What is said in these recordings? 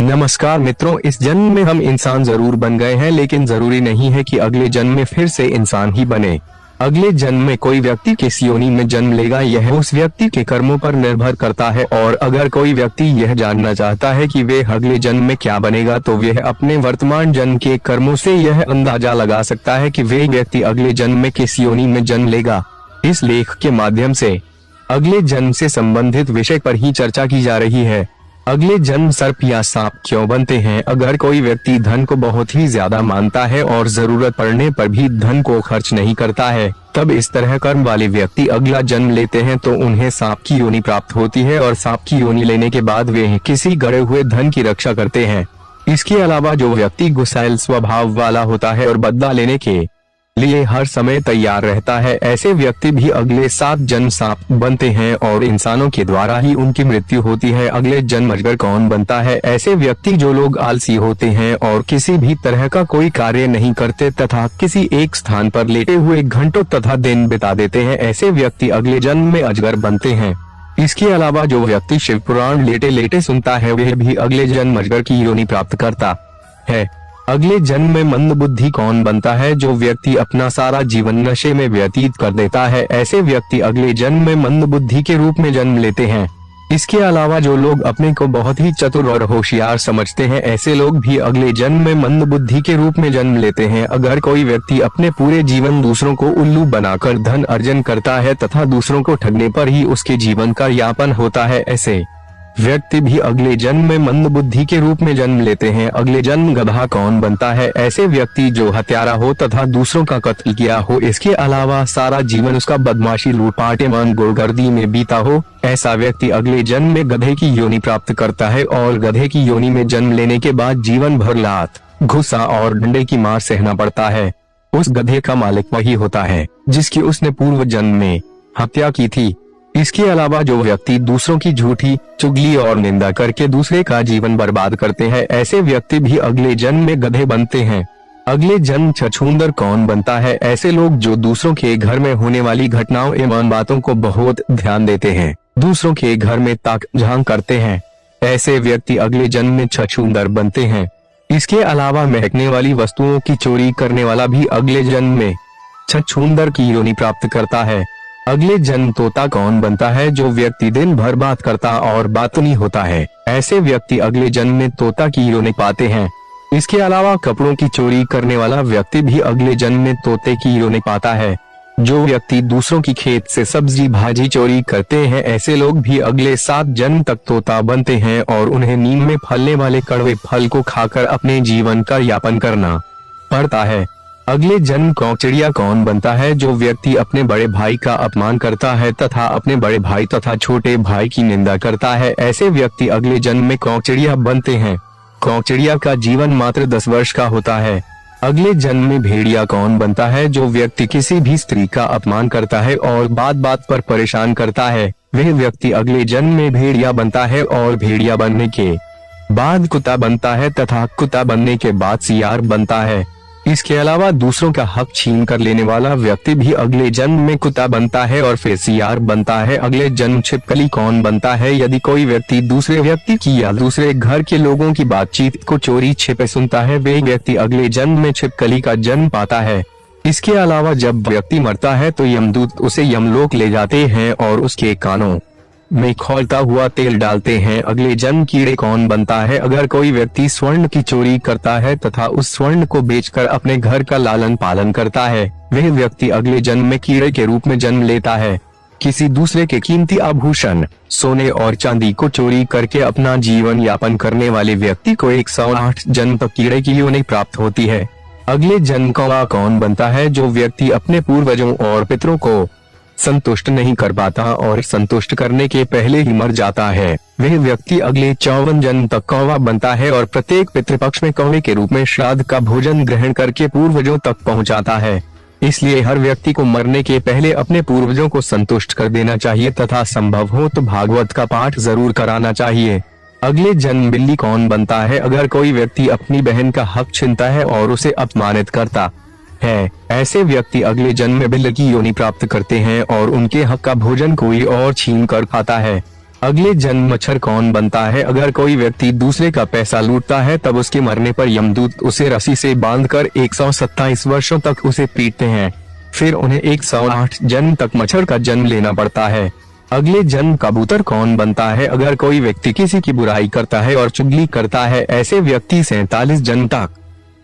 नमस्कार मित्रों, इस जन्म में हम इंसान जरूर बन गए हैं, लेकिन जरूरी नहीं है कि अगले जन्म में फिर से इंसान ही बने। अगले जन्म में कोई व्यक्ति किस योनि में जन्म लेगा, यह उस व्यक्ति के कर्मों पर निर्भर करता है। और अगर कोई व्यक्ति यह जानना चाहता है कि वे अगले जन्म में क्या बनेगा, तो वह अपने वर्तमान जन्म के कर्मों से यह अंदाजा लगा सकता है कि वे व्यक्ति अगले जन्म में किस योनि में जन्म लेगा। इस लेख के माध्यम से अगले जन्म से संबंधित विषय पर ही चर्चा की जा रही है। अगले जन्म सर्प या सांप क्यों बनते हैं? अगर कोई व्यक्ति धन को बहुत ही ज्यादा मानता है और जरूरत पड़ने पर भी धन को खर्च नहीं करता है, तब इस तरह कर्म वाले व्यक्ति अगला जन्म लेते हैं तो उन्हें सांप की योनि प्राप्त होती है और सांप की योनि लेने के बाद वे किसी गड़े हुए धन की रक्षा करते हैं। इसके अलावा जो व्यक्ति गुस्सैल स्वभाव वाला होता है और बदला लेने के लिए हर समय तैयार रहता है, ऐसे व्यक्ति भी अगले 7 जन्म सांप बनते हैं और इंसानों के द्वारा ही उनकी मृत्यु होती है। अगले जन्म अजगर कौन बनता है? ऐसे व्यक्ति जो लोग आलसी होते हैं और किसी भी तरह का कोई कार्य नहीं करते तथा किसी एक स्थान पर लेटे हुए घंटों तथा दिन बिता देते हैं, ऐसे व्यक्ति अगले जन्म में अजगर बनते हैं। इसके अलावा जो व्यक्ति शिव पुराण लेटे लेटे सुनता है, वह भी अगले जन्म अजगर की योनि प्राप्त करता है। अगले जन्म में मंद बुद्धि कौन बनता है? जो व्यक्ति अपना सारा जीवन नशे में व्यतीत कर देता है, ऐसे व्यक्ति अगले जन्म में मंद बुद्धि के रूप में जन्म लेते हैं। इसके अलावा जो लोग अपने को बहुत ही चतुर और होशियार समझते हैं, ऐसे लोग भी अगले जन्म में मंद बुद्धि के रूप में जन्म लेते हैं। अगर कोई व्यक्ति अपने पूरे जीवन दूसरों को उल्लू बनाकर धन अर्जन करता है तथा दूसरों को ठगने पर ही उसके जीवन का यापन होता है, ऐसे व्यक्ति भी अगले जन्म में मंद बुद्धि के रूप में जन्म लेते हैं। अगले जन्म गधा कौन बनता है? ऐसे व्यक्ति जो हत्यारा हो तथा दूसरों का कत्ल किया हो, इसके अलावा सारा जीवन उसका बदमाशी, लूटपाट एवं गुर्गर्दी में बीता हो, ऐसा व्यक्ति अगले जन्म में गधे की योनि प्राप्त करता है। और गधे की योनि में जन्म लेने के बाद जीवन भर लात, गुस्सा और डंडे की मार सहना पड़ता है। उस गधे का मालिक वही होता है जिसकी उसने पूर्व जन्म में हत्या की थी। इसके अलावा जो व्यक्ति दूसरों की झूठी चुगली और निंदा करके दूसरे का जीवन बर्बाद करते हैं, ऐसे व्यक्ति भी अगले जन्म में गधे बनते हैं। अगले जन्म छछूंदर कौन बनता है? ऐसे लोग जो दूसरों के घर में होने वाली घटनाओं एवं बातों को बहुत ध्यान देते हैं, दूसरों के घर में ताक झांक करते हैं, ऐसे व्यक्ति अगले जन्म में छछूंदर बनते हैं। इसके अलावा महकने वाली वस्तुओं की चोरी करने वाला भी अगले जन्म में छछूंदर की योनि प्राप्त करता है। अगले जन्म तोता कौन बनता है? जो व्यक्ति दिन भर बात करता और बातूनी होता है, ऐसे व्यक्ति अगले जन्म में तोता की योनि पाते हैं। इसके अलावा कपड़ों की चोरी करने वाला व्यक्ति भी अगले जन्म में तोते की योनि पाता है। जो व्यक्ति दूसरों की खेत से सब्जी भाजी चोरी करते हैं, ऐसे लोग भी अगले 7 जन्म तक तोता बनते हैं और उन्हें नीम में फलने वाले कड़वे फल को खाकर अपने जीवन का यापन करना पड़ता है। अगले जन्म कौचिड़िया कौन बनता है? जो व्यक्ति अपने बड़े भाई का अपमान करता है तथा अपने बड़े भाई तथा छोटे भाई की निंदा करता है, ऐसे व्यक्ति अगले जन्म में कौचिड़िया बनते हैं। कौचिड़िया का जीवन मात्र 10 वर्ष का होता है। अगले जन्म में भेड़िया कौन बनता है? जो व्यक्ति किसी भी स्त्री का अपमान करता है और बात बात पर परेशान करता है, वह व्यक्ति अगले जन्म में भेड़िया बनता है। और भेड़िया बनने के बाद कुत्ता बनता है तथा कुत्ता बनने के बाद सियार बनता है। इसके अलावा दूसरों का हक छीन कर लेने वाला व्यक्ति भी अगले जन्म में कुत्ता बनता है और फिर सियार बनता है। अगले जन्म छिपकली कौन बनता है? यदि कोई व्यक्ति दूसरे व्यक्ति की या दूसरे घर के लोगों की बातचीत को चोरी छिपे सुनता है, वे व्यक्ति अगले जन्म में छिपकली का जन्म पाता है। इसके अलावा जब व्यक्ति मरता है तो यमदूत उसे यमलोक ले जाते हैं और उसके कानों में खौलता हुआ तेल डालते हैं। अगले जन्म कीड़े कौन बनता है? अगर कोई व्यक्ति स्वर्ण की चोरी करता है तथा उस स्वर्ण को बेचकर अपने घर का लालन पालन करता है, वह व्यक्ति अगले जन्म में कीड़े के रूप में जन्म लेता है। किसी दूसरे के कीमती आभूषण, सोने और चांदी को चोरी करके अपना जीवन यापन करने वाले व्यक्ति को 108 जन्म तक कीड़े की योनि प्राप्त होती है। अगले जन्म कौवा कौन बनता है? जो व्यक्ति अपने पूर्वजों और पितरों को संतुष्ट नहीं कर पाता और संतुष्ट करने के पहले ही मर जाता है, वह व्यक्ति अगले 54 जन्म तक कौवा बनता है और प्रत्येक पितृपक्ष में कौवे के रूप में श्राद्ध का भोजन ग्रहण करके पूर्वजों तक पहुंचाता है। इसलिए हर व्यक्ति को मरने के पहले अपने पूर्वजों को संतुष्ट कर देना चाहिए तथा संभव हो तो भागवत का पाठ जरूर कराना चाहिए। अगले जन्म बिल्ली कौन बनता है? अगर कोई व्यक्ति अपनी बहन का हक छीनता है और उसे अपमानित करता है, ऐसे व्यक्ति अगले जन्म में बिल्ली की योनि प्राप्त करते हैं और उनके हक का भोजन कोई और छीन कर खाता है। अगले जन्म मच्छर कौन बनता है? अगर कोई व्यक्ति दूसरे का पैसा लूटता है तब उसके मरने पर यमदूत उसे रस्सी से बांधकर 127 वर्षों तक उसे पीटते हैं। फिर उन्हें 108 जन्म तक मच्छर का जन्म लेना पड़ता है। अगले जन्म कबूतर कौन बनता है? अगर कोई व्यक्ति किसी की बुराई करता है और चुगली करता है, ऐसे व्यक्ति 47 जन्म तक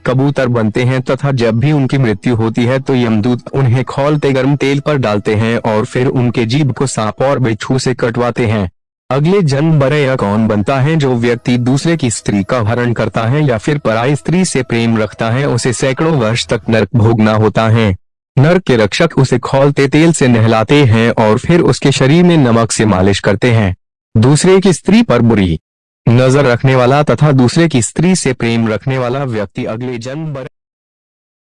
कबूतर बनते हैं तथा जब भी उनकी मृत्यु होती है तो यमदूत उन्हें खौलते गर्म तेल पर डालते हैं और फिर उनके जीभ को सांप और बिच्छू से कटवाते हैं। अगले जन्म बरैया कौन बनता है? जो व्यक्ति दूसरे की स्त्री का हरण करता है या फिर पराई स्त्री से प्रेम रखता है, उसे सैकड़ों वर्ष तक नरक भोगना होता है। नरक के रक्षक उसे खौलते तेल से नहलाते हैं और फिर उसके शरीर में नमक से मालिश करते हैं। दूसरे की स्त्री पर बुरी नजर रखने वाला तथा दूसरे की स्त्री से प्रेम रखने वाला व्यक्ति अगले जन्म